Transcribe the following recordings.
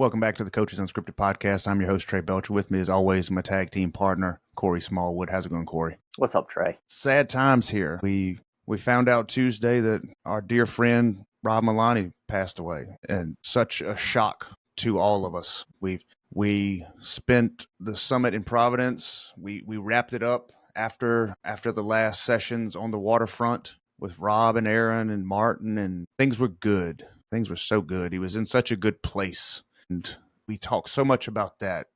Welcome back to the Coaches Unscripted podcast. I'm your host, Trey Belcher. With me, as always, my tag team partner, Corey Smallwood. How's it going, Corey? What's up, Trey? Sad times here. We found out Tuesday that our dear friend, Rob Milani, passed away, and such a shock to all of us. We spent the summit in Providence. We wrapped it up after the last sessions on the waterfront with Rob and Aaron and Martin, and things were good. Things were so good. He was in such a good place. And we talk so much about that,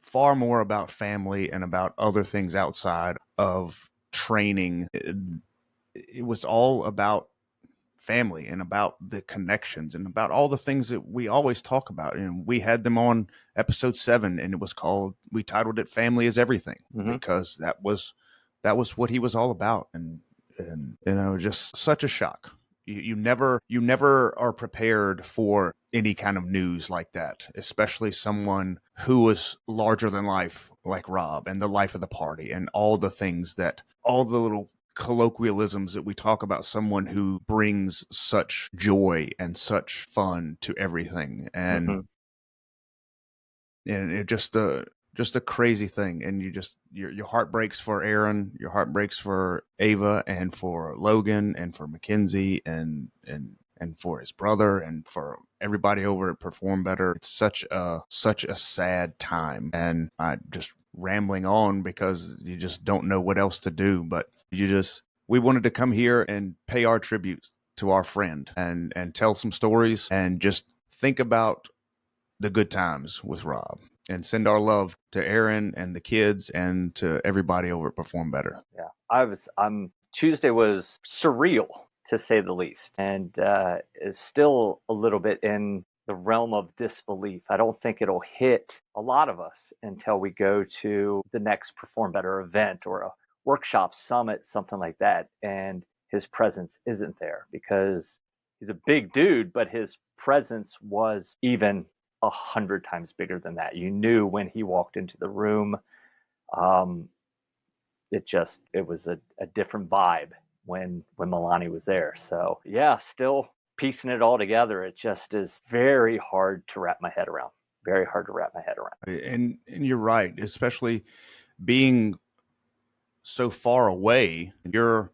far more about family and about other things outside of training. It was all about family and about the connections and about all the things that we always talk about. And we had them on episode 7, and we titled it "Family is Everything," because that was what he was all about. And just such a shock. You never are prepared for any kind of news like that, especially someone who was larger than life like Rob, and the life of the party, and all the little colloquialisms that we talk about someone who brings such joy and such fun to everything. And it just a crazy thing. And your heart breaks for Aaron, your heart breaks for Ava, and for Logan, and for Mackenzie, and for his brother, and for everybody over at Perform Better. It's such a sad time, and I just rambling on because you just don't know what else to do. But we wanted to come here and pay our tribute to our friend, and tell some stories, and just think about the good times with Rob, and send our love to Aaron and the kids and to everybody over at Perform Better. Yeah, Tuesday was surreal, to say the least, and is still a little bit in the realm of disbelief. I don't think it'll hit a lot of us until we go to the next Perform Better event or a workshop, summit, something like that, and his presence isn't there, because he's a big dude, but his presence was even 100 times bigger than that. You knew when he walked into the room. It was a different vibe when Milani was there. So yeah, still piecing it all together. It just is very hard to wrap my head around. And you're right, especially being so far away. You're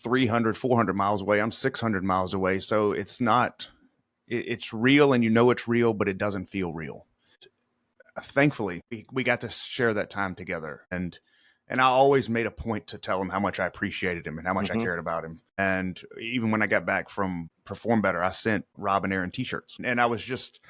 300, 400 miles away. I'm 600 miles away. So it's real, and it's real, but it doesn't feel real. Thankfully, we got to share that time together. And I always made a point to tell him how much I appreciated him and how much I cared about him. And even when I got back from Perform Better, I sent Rob and Aaron t-shirts. And I was just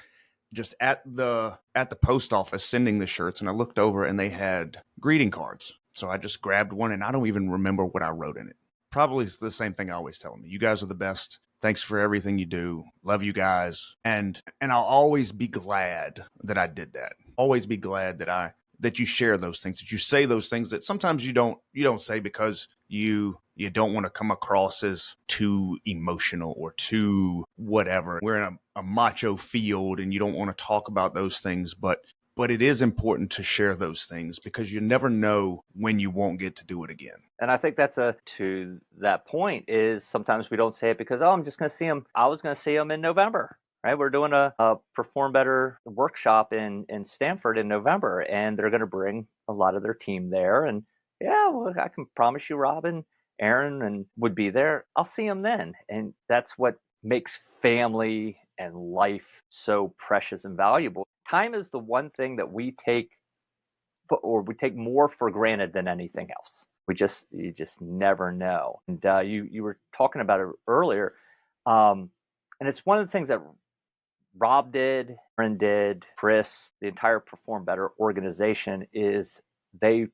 at the post office sending the shirts, and I looked over and they had greeting cards. So I just grabbed one, and I don't even remember what I wrote in it. Probably the same thing I always tell them. You guys are the best. Thanks for everything you do. Love you guys. And I'll always be glad that I did that. Always be glad that you share those things, that you say those things that sometimes you don't say because you don't want to come across as too emotional or too whatever. We're in a macho field, and you don't want to talk about those things, but it is important to share those things, because you never know when you won't get to do it again. And I think to that point is sometimes we don't say it because, I'm just going to see him. I was going to see him in November, right? We're doing a Perform Better workshop in Stanford in November, and they're going to bring a lot of their team there. And yeah, well, I can promise you, Rob and Aaron and would be there. I'll see him then. And that's what makes family and life so precious and valuable. Time is the one thing that we take more for granted than anything else. You just never know. And you were talking about it earlier, and it's one of the things that Rob did, Aaron did, Chris, the entire Perform Better organization is they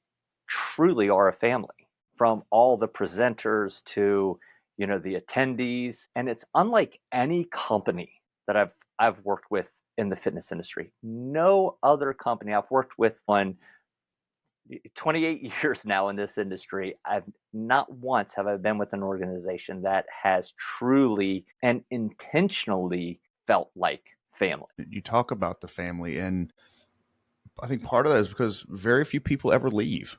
truly are a family, from all the presenters to the attendees, and it's unlike any company that I've worked with in the fitness industry. No other company I've worked with on 28 years now in this industry, I've not once have I been with an organization that has truly and intentionally felt like family. You talk about the family, and I think part of that is because very few people ever leave.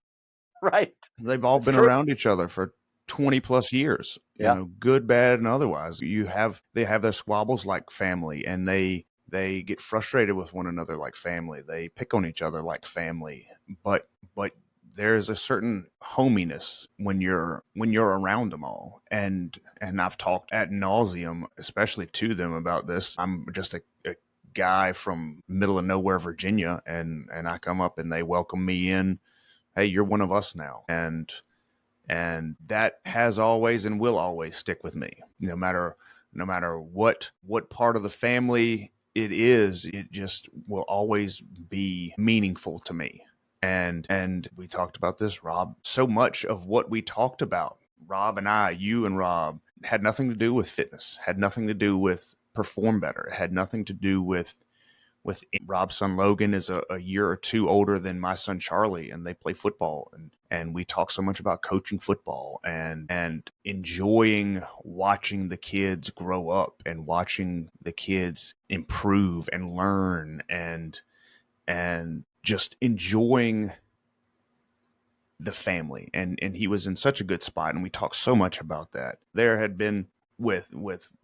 Right. They've all been around each other for 20 plus years, you know, good, bad, and otherwise. They have their squabbles like family, and they They get frustrated with one another like family. They pick on each other like family. But there's a certain hominess when you're around them all. And I've talked ad nauseum, especially to them, about this. I'm just a guy from middle of nowhere, Virginia, and I come up and they welcome me in. Hey, you're one of us now. And that has always and will always stick with me, no matter what part of the family it is. It just will always be meaningful to me. And we talked about this, Rob. So much of what we talked about, Rob and I, you and Rob, had nothing to do with fitness, had nothing to do with perform better, it had nothing to do with Rob's son Logan is a year or two older than my son Charlie, and they play football. And we talk so much about coaching football and enjoying watching the kids grow up and watching the kids improve and learn and just enjoying the family. And he was in such a good spot, and we talked so much about that. There had been with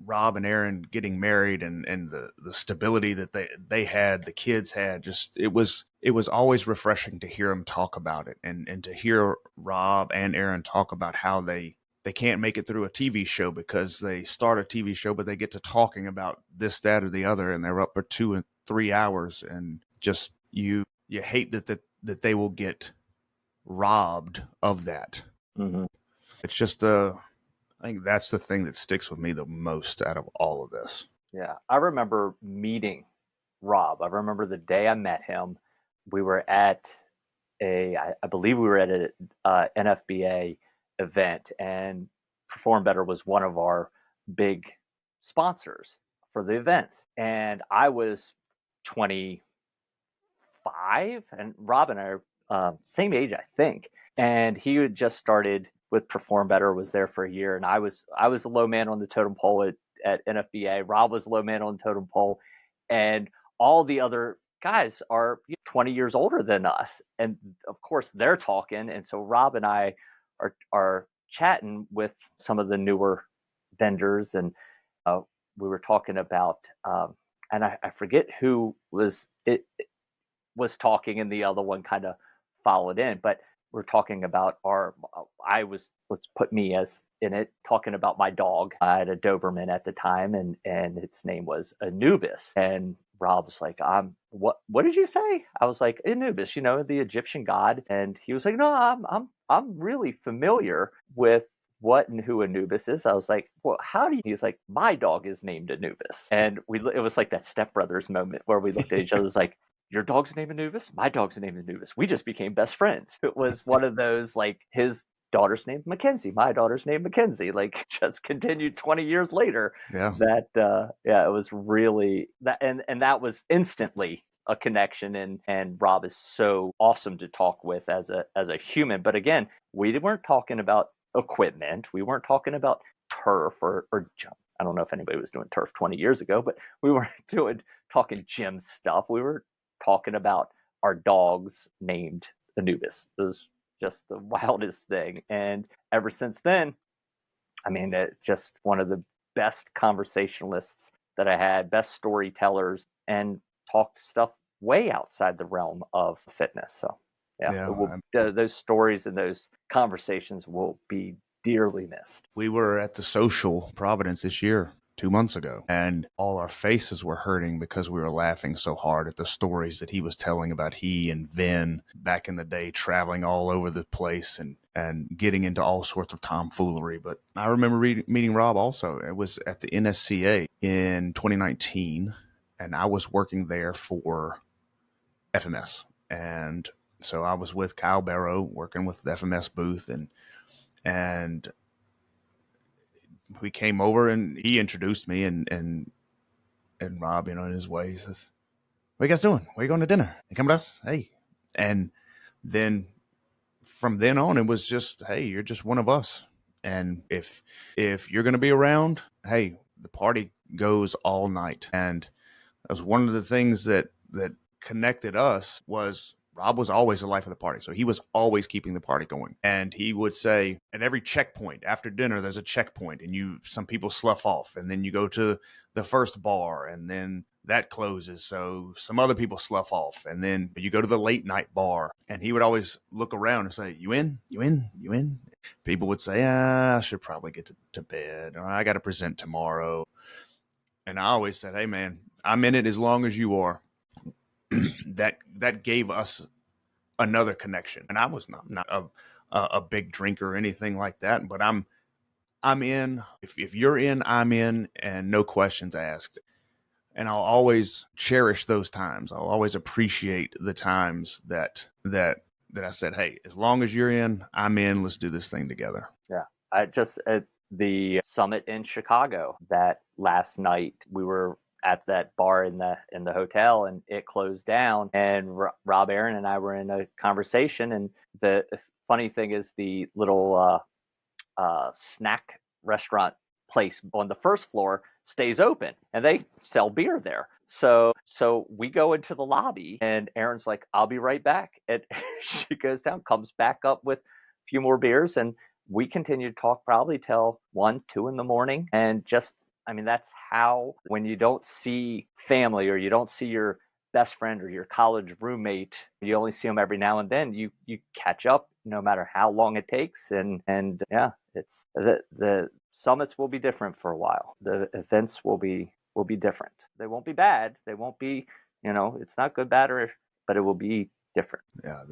Rob and Aaron getting married and the stability that they had, the kids had, just it was always refreshing to hear them talk about it, and to hear Rob and Aaron talk about how they can't make it through a TV show because they start a TV show, but they get to talking about this, that, or the other, and they're up for 2 and 3 hours, and just you hate that they will get robbed of that. Mm-hmm. It's just I think that's the thing that sticks with me the most out of all of this. Yeah, I remember meeting Rob. I remember the day I met him. We were at I believe we were at a NFBA event, and Perform Better was one of our big sponsors for the events. And I was 25, and Rob and I are same age, I think. And he had just started with Perform Better, was there for a year, and I was the low man on the totem pole at NFBA. Rob was the low man on the totem pole, and all the other guys are 20 years older than us, and of course they're talking. And so Rob and I are chatting with some of the newer vendors, and we were talking about, and I forget who was talking, and the other one kind of followed in, but we're talking about let's put me as in it, talking about my dog. I had a Doberman at the time, and its name was Anubis. And Rob was like, what did you say? I was like, Anubis, the Egyptian god. And he was like, no, I'm really familiar with what and who Anubis is. I was like, well, how do you? He's like, my dog is named Anubis. And it was like that Step Brothers moment where we looked at each other, was like, your dog's name Anubis? My dog's name Anubis. We just became best friends. It was one of those, like, his daughter's named Mackenzie. My daughter's named Mackenzie. Like, just continued 20 years later. Yeah. That, it was really that. And that was instantly a connection. And Rob is so awesome to talk with as a human. But again, we weren't talking about equipment. We weren't talking about turf or jump. I don't know if anybody was doing turf 20 years ago, but we weren't talking gym stuff. We were talking about our dogs named Anubis. It was just the wildest thing. And ever since then, I mean, it's just one of the best conversationalists that I had, best storytellers, and talked stuff way outside the realm of fitness. So, those stories and those conversations will be dearly missed. We were at the social Providence this year, 2 months ago, and all our faces were hurting because we were laughing so hard at the stories that he was telling about he and Vin back in the day, traveling all over the place and getting into all sorts of tomfoolery. But I remember meeting Rob also. It was at the NSCA in 2019, and I was working there for FMS. And so I was with Kyle Barrow working with the FMS booth, and we came over and he introduced me, and Rob, in his way, he says, what are you guys doing? Where are you going to dinner? You come with us? Hey. And then from then on, it was just, hey, you're just one of us. And if you're going to be around, hey, the party goes all night. And that was one of the things that connected us. Was Rob was always the life of the party. So he was always keeping the party going. And he would say, at every checkpoint after dinner, there's a checkpoint, and some people slough off, and then you go to the first bar, and then that closes. So some other people slough off. And then you go to the late night bar, and he would always look around and say, you in? You in? You in? People would say, I should probably get to bed, or I got to present tomorrow. And I always said, hey, man, I'm in it as long as you are. That gave us another connection. And I was not a big drinker or anything like that, but I'm in. If you're in, I'm in, and no questions asked. And I'll always cherish those times. I'll always appreciate the times that I said, hey, as long as you're in, I'm in. Let's do this thing together. Yeah. I just at the summit in Chicago that last night, we were at that bar in the hotel, and it closed down, and Rob, Aaron, and I were in a conversation. And the funny thing is, the little snack restaurant place on the first floor stays open, and they sell beer there. So we go into the lobby, and Aaron's like, I'll be right back. And she goes down, comes back up with a few more beers, and we continue to talk probably till 1, 2 in the morning. And just, I mean, that's how, when you don't see family, or you don't see your best friend or your college roommate, you only see them every now and then, you catch up no matter how long it takes. And yeah, it's the summits will be different for a while. The events will be different. They won't be bad. They won't be, it's not good, bad, but it will be different. Yeah,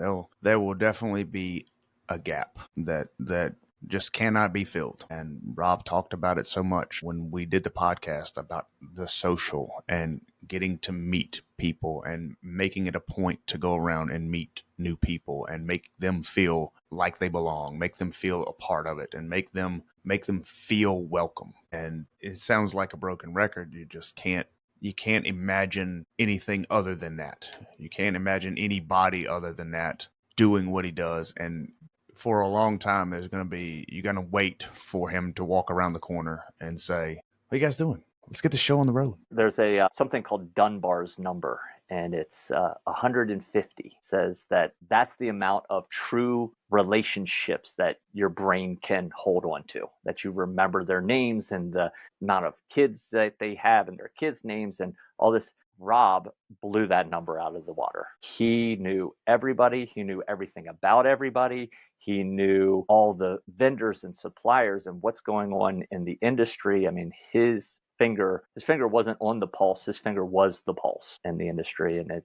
there will definitely be a gap that just cannot be filled. And Rob talked about it so much when we did the podcast about the social and getting to meet people and making it a point to go around and meet new people and make them feel like they belong, make them feel a part of it, and make them feel welcome. And it sounds like a broken record. You can't imagine anything other than that. You can't imagine anybody other than that doing what he does. And for a long time, you're going to wait for him to walk around the corner and say, what are you guys doing? Let's get the show on the road. There's a something called Dunbar's number, and it's 150. It says that's the amount of true relationships that your brain can hold on to, that you remember their names and the amount of kids that they have and their kids' names and all this. Rob blew that number out of the water. He knew everybody. He knew everything about everybody. He knew all the vendors and suppliers and what's going on in the industry. I mean, his finger wasn't on the pulse. His finger was the pulse in the industry. And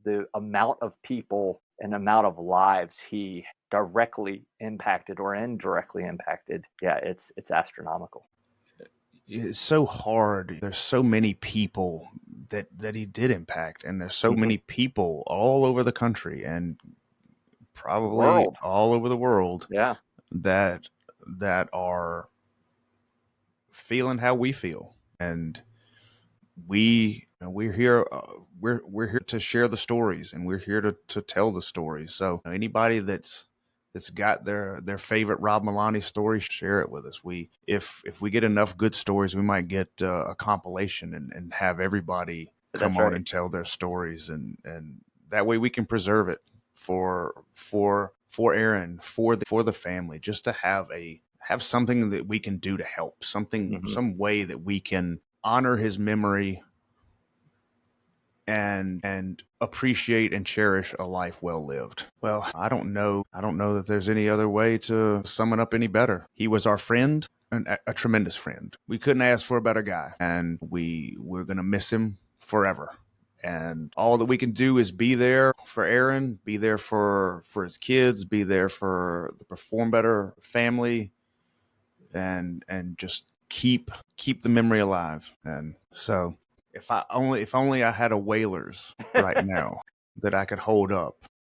the amount of people and amount of lives he directly impacted or indirectly impacted, it's astronomical. It's so hard. There's so many people that he did impact, and there's so many people all over the country and probably all over the world, that are feeling how we feel. And we're here we're here to share the stories, and we're here to tell the stories. So anybody that's got their favorite Rob Milani story, share it with us. If we get enough good stories, we might get a compilation and have everybody come on and tell their stories, and that way we can preserve it for Aaron, for the family, just to have something that we can do to help, some way that we can honor his memory and appreciate and cherish a life well lived. Well, I don't know that there's any other way to sum it up any better. He was our friend, and a tremendous friend. We couldn't ask for a better guy, and we're going to miss him forever. And all that we can do is be there for Aaron, be there for his kids, be there for the Perform Better family, and just keep the memory alive. And so if only I had a Whalers right now that I could hold up.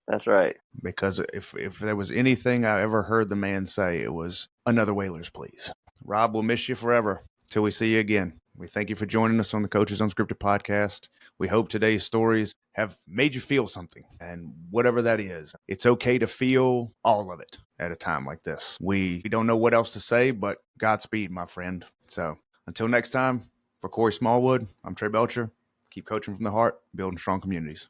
That's right. Because if there was anything I ever heard the man say, it was another Whalers, please. Rob, we'll miss you forever till we see you again. We thank you for joining us on the Coaches Unscripted podcast. We hope today's stories have made you feel something, and whatever that is, it's okay to feel all of it at a time like this. We don't know what else to say, but Godspeed, my friend. So until next time, for Corey Smallwood, I'm Trey Belcher. Keep coaching from the heart, building strong communities.